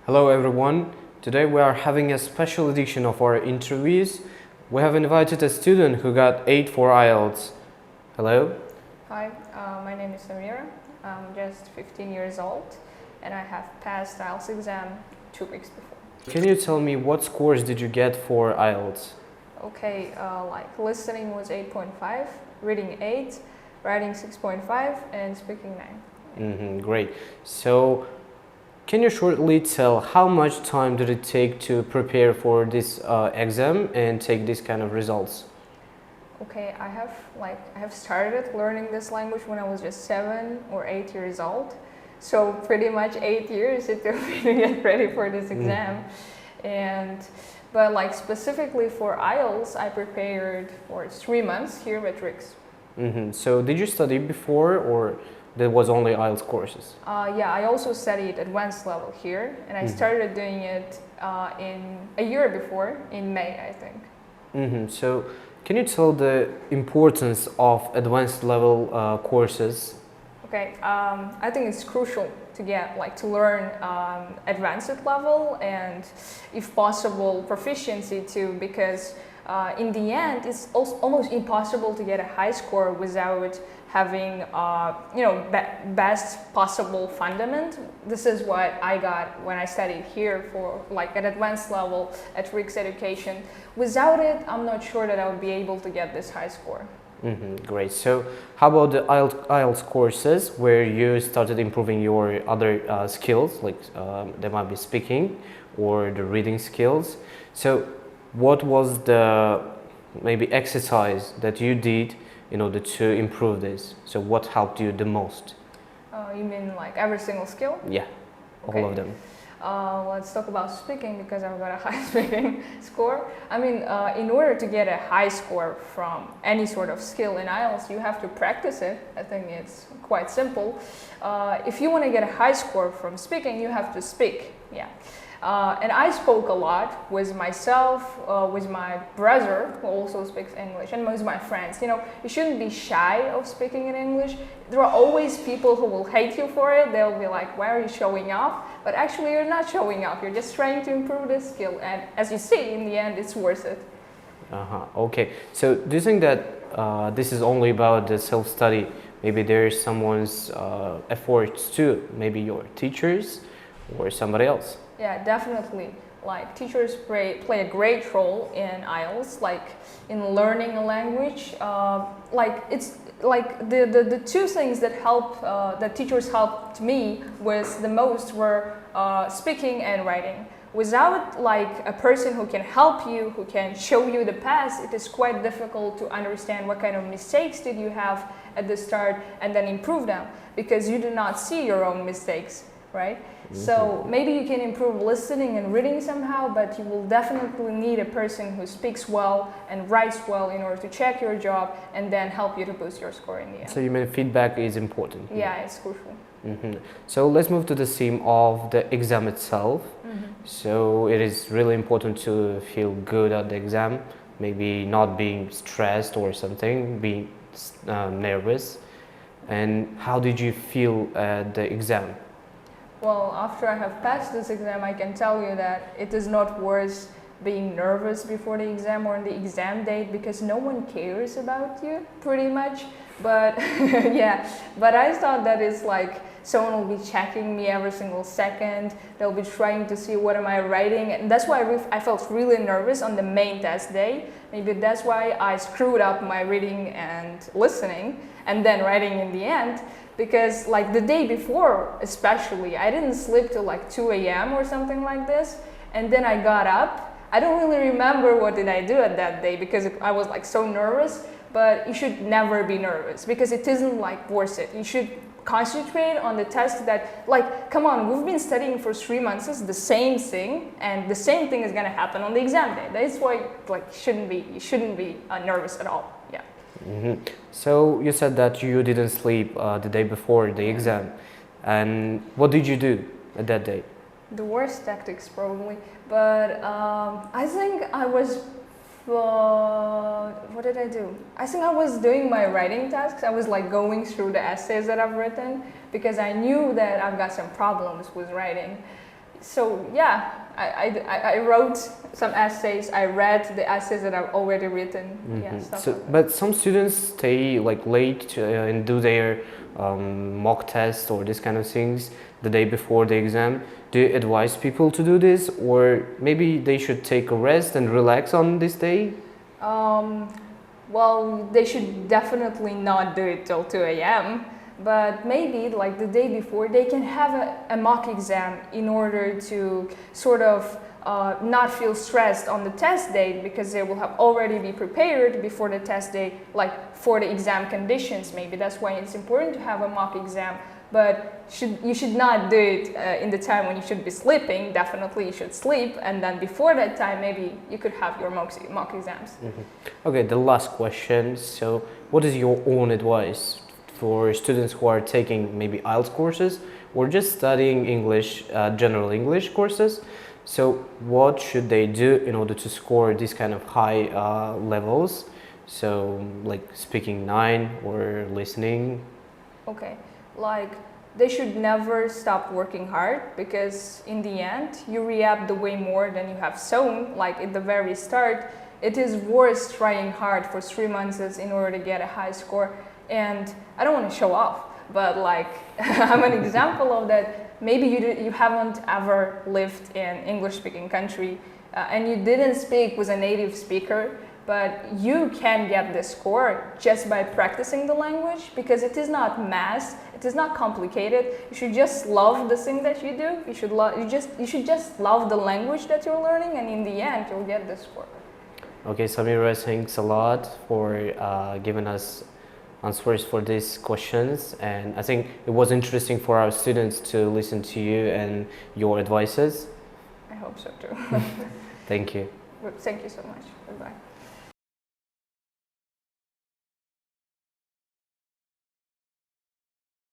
Hello everyone, today we are having a special edition of our interviews. We have invited a student who got 8 for IELTS. Hello. Hi, my name is Samira. I'm just 15 years old and I have passed IELTS exam 2 weeks before. Can you tell me what scores did you get for IELTS? Okay, like listening was 8.5, reading 8, writing 6.5 and speaking 9. Great. So can you shortly tell how much time did it take to prepare for this exam and take this kind of results? Okay, I have started learning this language when I was just 7 or 8 years old. So pretty much 8 years it took me to get ready for this exam. But like specifically for IELTS, I prepared for 3 months here at RIX. So did you study before, or there was only IELTS courses? Yeah, I also studied advanced level here, and I started doing it in a year before, in May, I think. So can you tell the importance of advanced level courses? Okay, I think it's crucial to get, to learn advanced level and, if possible, proficiency too, because in the end, it's almost impossible to get a high score without having, best possible fundament. This is what I got when I studied here for an advanced level at RIX Education. Without it, I'm not sure that I would be able to get this high score. Great. So how about the IELTS courses where you started improving your other skills, like there might be speaking or the reading skills. So what was the maybe exercise that you did in order to improve this? So what helped you the most? You mean like every single skill? Yeah, okay. All of them. Let's talk about speaking because I've got a high speaking score. I mean, in order to get a high score from any sort of skill in IELTS, you have to practice it. I think it's quite simple. If you want to get a high score from speaking, you have to speak. Yeah. And I spoke a lot with myself, with my brother, who also speaks English, and with my friends. You know, you shouldn't be shy of speaking in English. There are always people who will hate you for it. They'll be like, why are you showing off? But actually, you're not showing off. You're just trying to improve this skill. And as you see, in the end, it's worth it. Okay. So do you think that this is only about the self-study? Maybe there's someone's efforts too, maybe your teachers or somebody else? Yeah, definitely. Like teachers play a great role in IELTS, like in learning a language. It's like the two things that that teachers helped me with the most were speaking and writing. Without a person who can help you, who can show you the path, it is quite difficult to understand what kind of mistakes did you have at the start and then improve them, because you do not see your own mistakes, right? So maybe you can improve listening and reading somehow, but you will definitely need a person who speaks well and writes well in order to check your job and then help you to boost your score in the end. So you mean feedback is important? Yeah, it's crucial. So let's move to the theme of the exam itself. So it is really important to feel good at the exam, maybe not being stressed or something, being nervous. And how did you feel at the exam? Well, after I have passed this exam, I can tell you that it is not worth being nervous before the exam or on the exam date, because no one cares about you, pretty much. But yeah, but I thought that it's like someone will be checking me every single second. They'll be trying to see what am I writing, and that's why I felt really nervous on the main test day. Maybe that's why I screwed up my reading and listening, and then writing in the end. Because the day before, especially, I didn't sleep till 2 a.m. or something like this. And then I got up. I don't really remember what did I do at that day because I was so nervous. But you should never be nervous because it isn't worth it. You should concentrate on the test that, come on, we've been studying for 3 months, it's the same thing, and the same thing is gonna happen on the exam day. That's why you shouldn't be nervous at all. Yeah. So you said that you didn't sleep the day before the exam, and what did you do at that day? The worst tactics probably, but I think I was, what did I do? I think I was doing my writing tasks. I was going through the essays that I've written because I knew that I've got some problems with writing. So yeah, I wrote some essays. I read the essays that I've already written. Yeah, stuff So, like that. but some students stay like late and do their mock test or this kind of things the day before the exam. Do you advise people to do this, or maybe they should take a rest and relax on this day? Well, they should definitely not do it till 2 a.m. But maybe like the day before, they can have a mock exam in order to sort of not feel stressed on the test date, because they will have already be prepared before the test date, like for the exam conditions. Maybe that's why it's important to have a mock exam. But you should not do it in the time when you should be sleeping. Definitely you should sleep, and then before that time maybe you could have your mock exams. Okay, the last question. So what is your own advice for students who are taking maybe IELTS courses or just studying English, general English courses? So what should they do in order to score these kind of high levels? So like speaking 9 or listening? Okay, like they should never stop working hard, because in the end you re-up the way more than you have sown. Like at the very start, it is worth trying hard for 3 months in order to get a high score. And I don't want to show off, but like I'm an example of that. Maybe you haven't ever lived in English-speaking country and you didn't speak with a native speaker, but you can get this score just by practicing the language, because it is not math, it is not complicated. You should just love the thing that you do. You should just love the language that you're learning, and in the end you'll get this score. Okay, Samira, thanks a lot for giving us answers for these questions, and I think it was interesting for our students to listen to you and your advices. I hope so too. Thank you. Thank you so much. Goodbye.